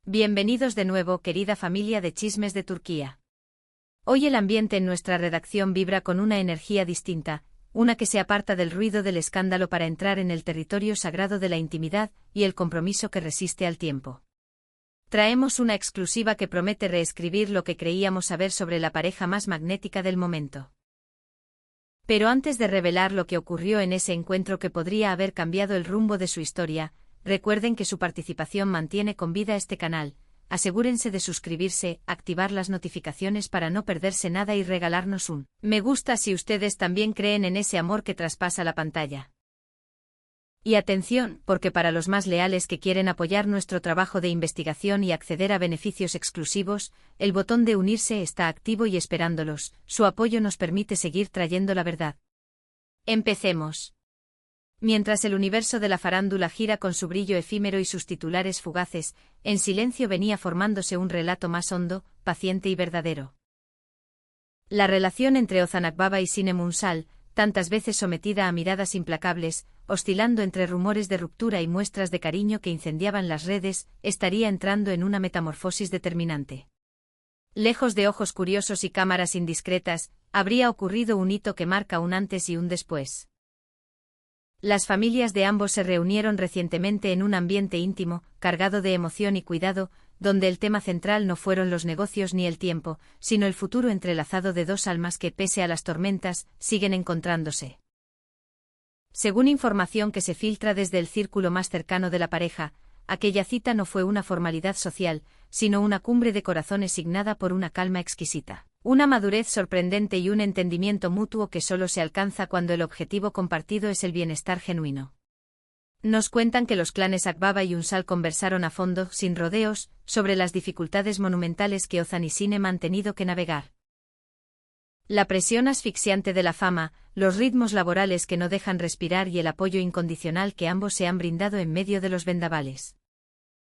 Bienvenidos de nuevo, querida familia de Chismes de Turquía. Hoy el ambiente en nuestra redacción vibra con una energía distinta, una que se aparta del ruido del escándalo para entrar en el territorio sagrado de la intimidad y el compromiso que resiste al tiempo. Traemos una exclusiva que promete reescribir lo que creíamos saber sobre la pareja más magnética del momento. Pero antes de revelar lo que ocurrió en ese encuentro que podría haber cambiado el rumbo de su historia, recuerden que su participación mantiene con vida este canal. Asegúrense de suscribirse, activar las notificaciones para no perderse nada y regalarnos un me gusta si ustedes también creen en ese amor que traspasa la pantalla. Y atención, porque para los más leales que quieren apoyar nuestro trabajo de investigación y acceder a beneficios exclusivos, el botón de unirse está activo y esperándolos. Su apoyo nos permite seguir trayendo la verdad. Empecemos. Mientras el universo de la farándula gira con su brillo efímero y sus titulares fugaces, en silencio venía formándose un relato más hondo, paciente y verdadero. La relación entre Ozan Akbaba y Sinem Ünsal, tantas veces sometida a miradas implacables, oscilando entre rumores de ruptura y muestras de cariño que incendiaban las redes, estaría entrando en una metamorfosis determinante. Lejos de ojos curiosos y cámaras indiscretas, habría ocurrido un hito que marca un antes y un después. Las familias de ambos se reunieron recientemente en un ambiente íntimo, cargado de emoción y cuidado, donde el tema central no fueron los negocios ni el tiempo, sino el futuro entrelazado de dos almas que, pese a las tormentas, siguen encontrándose. Según información que se filtra desde el círculo más cercano de la pareja, aquella cita no fue una formalidad social, sino una cumbre de corazones signada por una calma exquisita, una madurez sorprendente y un entendimiento mutuo que solo se alcanza cuando el objetivo compartido es el bienestar genuino. Nos cuentan que los clanes Akbaba y Ünsal conversaron a fondo, sin rodeos, sobre las dificultades monumentales que Ozan y Sinem han tenido que navegar. La presión asfixiante de la fama, los ritmos laborales que no dejan respirar y el apoyo incondicional que ambos se han brindado en medio de los vendavales.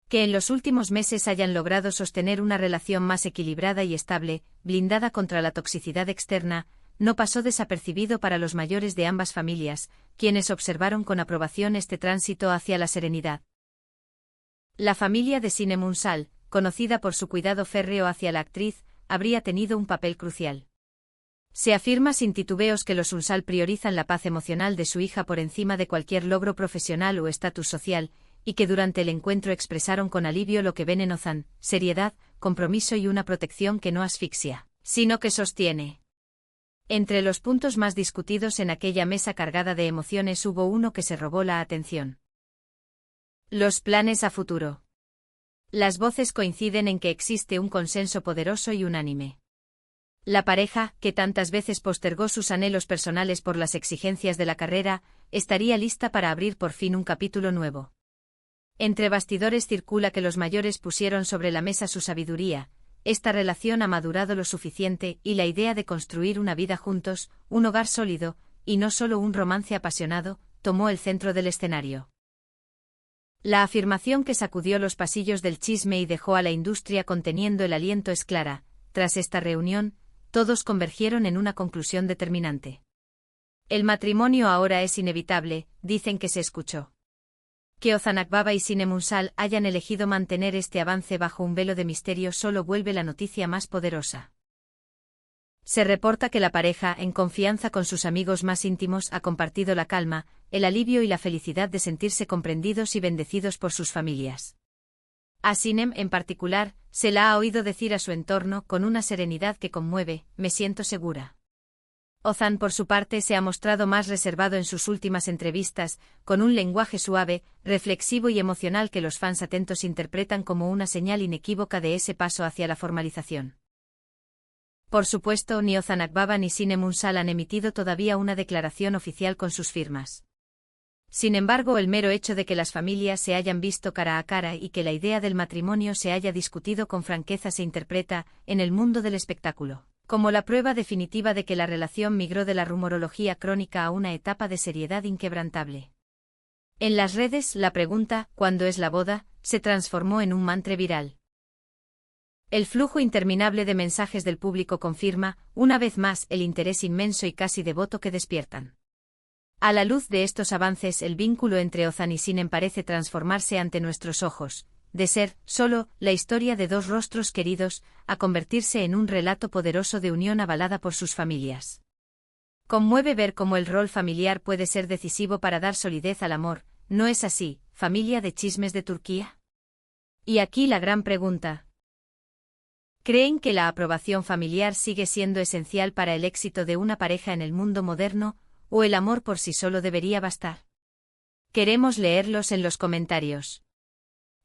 Que en los últimos meses hayan logrado sostener una relación más equilibrada y estable, blindada contra la toxicidad externa, no pasó desapercibido para los mayores de ambas familias, quienes observaron con aprobación este tránsito hacia la serenidad. La familia de Sinem Ünsal, conocida por su cuidado férreo hacia la actriz, habría tenido un papel crucial. Se afirma sin titubeos que los Ünsal priorizan la paz emocional de su hija por encima de cualquier logro profesional o estatus social, y que durante el encuentro expresaron con alivio lo que ven en Ozan: seriedad, compromiso y una protección que no asfixia, sino que sostiene. Entre los puntos más discutidos en aquella mesa cargada de emociones hubo uno que se robó la atención. Los planes a futuro. Las voces coinciden en que existe un consenso poderoso y unánime. La pareja, que tantas veces postergó sus anhelos personales por las exigencias de la carrera, estaría lista para abrir por fin un capítulo nuevo. Entre bastidores circula que los mayores pusieron sobre la mesa su sabiduría. Esta relación ha madurado lo suficiente y la idea de construir una vida juntos, un hogar sólido, y no solo un romance apasionado, tomó el centro del escenario. La afirmación que sacudió los pasillos del chisme y dejó a la industria conteniendo el aliento es clara: tras esta reunión, todos convergieron en una conclusión determinante. El matrimonio ahora es inevitable, dicen que se escuchó. Que Ozan Akbaba y Sinem Ünsal hayan elegido mantener este avance bajo un velo de misterio solo vuelve la noticia más poderosa. Se reporta que la pareja, en confianza con sus amigos más íntimos, ha compartido la calma, el alivio y la felicidad de sentirse comprendidos y bendecidos por sus familias. A Sinem, en particular, se la ha oído decir a su entorno con una serenidad que conmueve: me siento segura. Ozan, por su parte, se ha mostrado más reservado en sus últimas entrevistas, con un lenguaje suave, reflexivo y emocional que los fans atentos interpretan como una señal inequívoca de ese paso hacia la formalización. Por supuesto, ni Ozan Akbaba ni Sinem Ünsal han emitido todavía una declaración oficial con sus firmas. Sin embargo, el mero hecho de que las familias se hayan visto cara a cara y que la idea del matrimonio se haya discutido con franqueza se interpreta, en el mundo del espectáculo, como la prueba definitiva de que la relación migró de la rumorología crónica a una etapa de seriedad inquebrantable. En las redes, la pregunta ¿cuándo es la boda?, se transformó en un mantra viral. El flujo interminable de mensajes del público confirma, una vez más, el interés inmenso y casi devoto que despiertan. A la luz de estos avances, el vínculo entre Ozan y Sinem parece transformarse ante nuestros ojos, de ser, solo, la historia de dos rostros queridos, a convertirse en un relato poderoso de unión avalada por sus familias. Conmueve ver cómo el rol familiar puede ser decisivo para dar solidez al amor, ¿no es así, familia de Chismes de Turquía? Y aquí la gran pregunta. ¿Creen que la aprobación familiar sigue siendo esencial para el éxito de una pareja en el mundo moderno, o el amor por sí solo debería bastar? Queremos leerlos en los comentarios.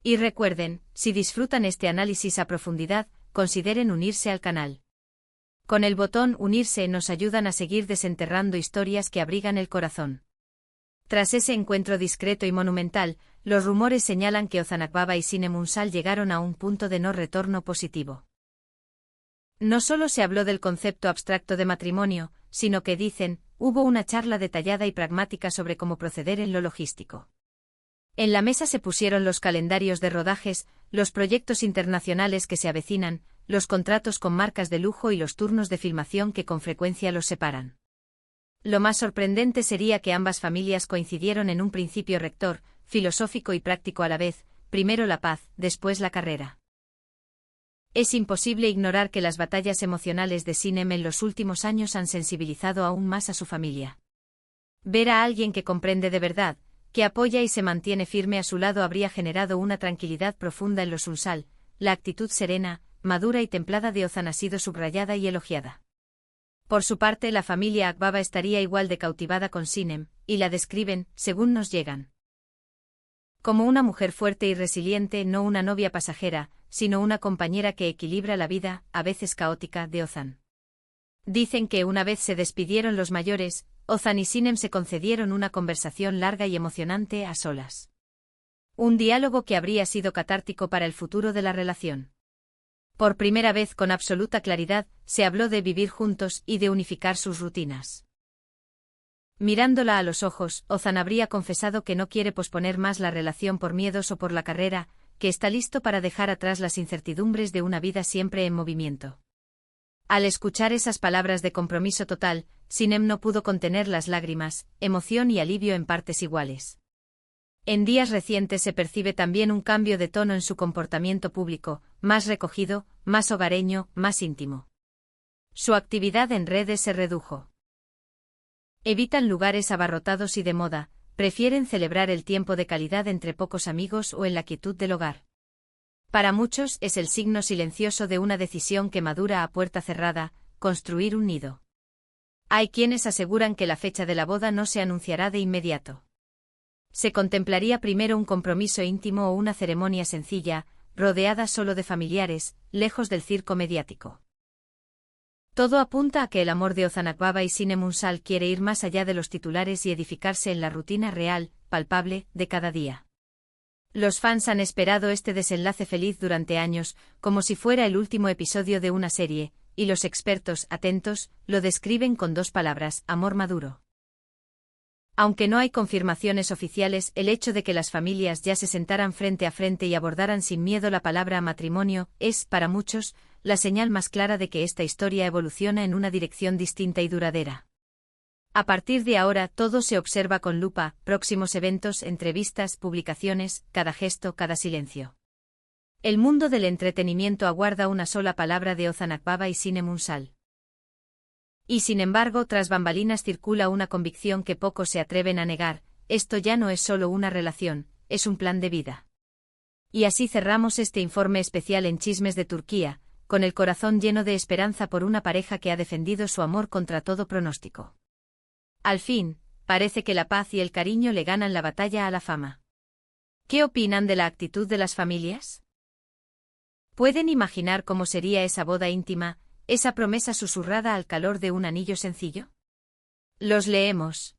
Y recuerden, si disfrutan este análisis a profundidad, consideren unirse al canal. Con el botón unirse nos ayudan a seguir desenterrando historias que abrigan el corazón. Tras ese encuentro discreto y monumental, los rumores señalan que Ozan Akbaba y Sinem Unsal llegaron a un punto de no retorno positivo. No solo se habló del concepto abstracto de matrimonio, sino que dicen, hubo una charla detallada y pragmática sobre cómo proceder en lo logístico. En la mesa se pusieron los calendarios de rodajes, los proyectos internacionales que se avecinan, los contratos con marcas de lujo y los turnos de filmación que con frecuencia los separan. Lo más sorprendente sería que ambas familias coincidieron en un principio rector, filosófico y práctico a la vez, primero la paz, después la carrera. Es imposible ignorar que las batallas emocionales de Sinem en los últimos años han sensibilizado aún más a su familia. Ver a alguien que comprende de verdad, que apoya y se mantiene firme a su lado habría generado una tranquilidad profunda en los Unsal. La actitud serena, madura y templada de Ozan ha sido subrayada y elogiada. Por su parte, la familia Akbaba estaría igual de cautivada con Sinem, y la describen, según nos llegan, como una mujer fuerte y resiliente, no una novia pasajera, sino una compañera que equilibra la vida, a veces caótica, de Ozan. Dicen que una vez se despidieron los mayores, Ozan y Sinem se concedieron una conversación larga y emocionante a solas. Un diálogo que habría sido catártico para el futuro de la relación. Por primera vez con absoluta claridad, se habló de vivir juntos y de unificar sus rutinas. Mirándola a los ojos, Ozan habría confesado que no quiere posponer más la relación por miedos o por la carrera, que está listo para dejar atrás las incertidumbres de una vida siempre en movimiento. Al escuchar esas palabras de compromiso total, Sinem no pudo contener las lágrimas, emoción y alivio en partes iguales. En días recientes se percibe también un cambio de tono en su comportamiento público, más recogido, más hogareño, más íntimo. Su actividad en redes se redujo. Evitan lugares abarrotados y de moda, prefieren celebrar el tiempo de calidad entre pocos amigos o en la quietud del hogar. Para muchos es el signo silencioso de una decisión que madura a puerta cerrada, construir un nido. Hay quienes aseguran que la fecha de la boda no se anunciará de inmediato. Se contemplaría primero un compromiso íntimo o una ceremonia sencilla, rodeada solo de familiares, lejos del circo mediático. Todo apunta a que el amor de Ozan Akbaba y Sinem Unsal quiere ir más allá de los titulares y edificarse en la rutina real, palpable, de cada día. Los fans han esperado este desenlace feliz durante años, como si fuera el último episodio de una serie, y los expertos, atentos, lo describen con dos palabras: amor maduro. Aunque no hay confirmaciones oficiales, el hecho de que las familias ya se sentaran frente a frente y abordaran sin miedo la palabra matrimonio es, para muchos, la señal más clara de que esta historia evoluciona en una dirección distinta y duradera. A partir de ahora todo se observa con lupa, próximos eventos, entrevistas, publicaciones, cada gesto, cada silencio. El mundo del entretenimiento aguarda una sola palabra de Ozan Akbaba y Sinem Unsal. Y sin embargo, tras bambalinas circula una convicción que pocos se atreven a negar: esto ya no es solo una relación, es un plan de vida. Y así cerramos este informe especial en Chismes de Turquía, con el corazón lleno de esperanza por una pareja que ha defendido su amor contra todo pronóstico. Al fin, parece que la paz y el cariño le ganan la batalla a la fama. ¿Qué opinan de la actitud de las familias? ¿Pueden imaginar cómo sería esa boda íntima, esa promesa susurrada al calor de un anillo sencillo? Los leemos.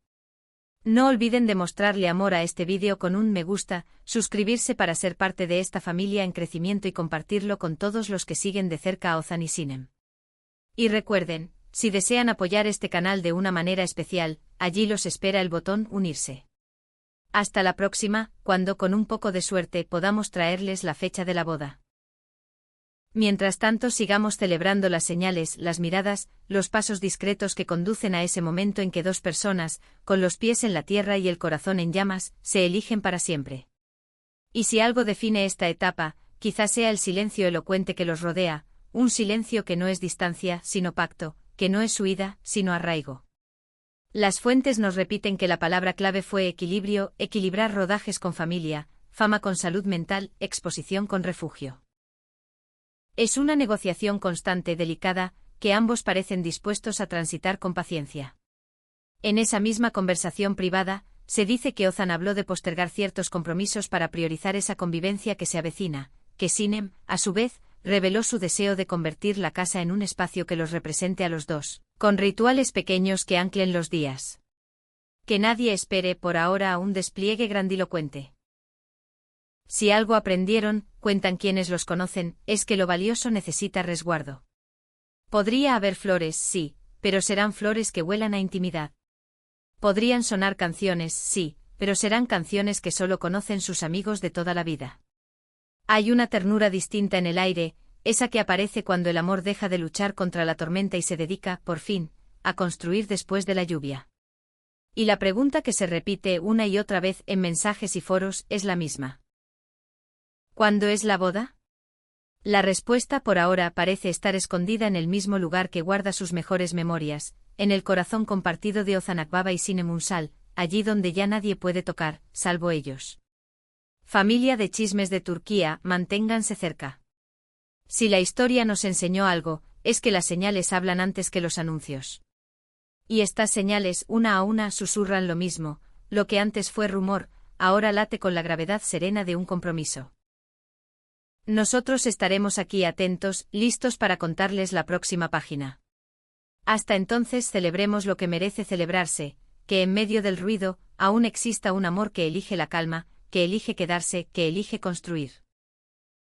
No olviden de mostrarle amor a este vídeo con un me gusta, suscribirse para ser parte de esta familia en crecimiento y compartirlo con todos los que siguen de cerca a Ozan y Sinem. Y recuerden, si desean apoyar este canal de una manera especial, allí los espera el botón unirse. Hasta la próxima, cuando con un poco de suerte podamos traerles la fecha de la boda. Mientras tanto sigamos celebrando las señales, las miradas, los pasos discretos que conducen a ese momento en que dos personas, con los pies en la tierra y el corazón en llamas, se eligen para siempre. Y si algo define esta etapa, quizá sea el silencio elocuente que los rodea, un silencio que no es distancia, sino pacto, que no es huida, sino arraigo. Las fuentes nos repiten que la palabra clave fue equilibrio, equilibrar rodajes con familia, fama con salud mental, exposición con refugio. Es una negociación constante, delicada, que ambos parecen dispuestos a transitar con paciencia. En esa misma conversación privada, se dice que Ozan habló de postergar ciertos compromisos para priorizar esa convivencia que se avecina, que Sinem, a su vez, reveló su deseo de convertir la casa en un espacio que los represente a los dos, con rituales pequeños que anclen los días. Que nadie espere por ahora un despliegue grandilocuente. Si algo aprendieron, cuentan quienes los conocen, es que lo valioso necesita resguardo. Podría haber flores, sí, pero serán flores que huelan a intimidad. Podrían sonar canciones, sí, pero serán canciones que solo conocen sus amigos de toda la vida. Hay una ternura distinta en el aire, esa que aparece cuando el amor deja de luchar contra la tormenta y se dedica, por fin, a construir después de la lluvia. Y la pregunta que se repite una y otra vez en mensajes y foros es la misma. ¿Cuándo es la boda? La respuesta por ahora parece estar escondida en el mismo lugar que guarda sus mejores memorias, en el corazón compartido de Ozan Akbaba y Sinem Unsal, allí donde ya nadie puede tocar, salvo ellos. Familia de chismes de Turquía, manténganse cerca. Si la historia nos enseñó algo, es que las señales hablan antes que los anuncios. Y estas señales, una a una, susurran lo mismo, lo que antes fue rumor, ahora late con la gravedad serena de un compromiso. Nosotros estaremos aquí atentos, listos para contarles la próxima página. Hasta entonces celebremos lo que merece celebrarse, que en medio del ruido, aún exista un amor que elige la calma, que elige quedarse, que elige construir.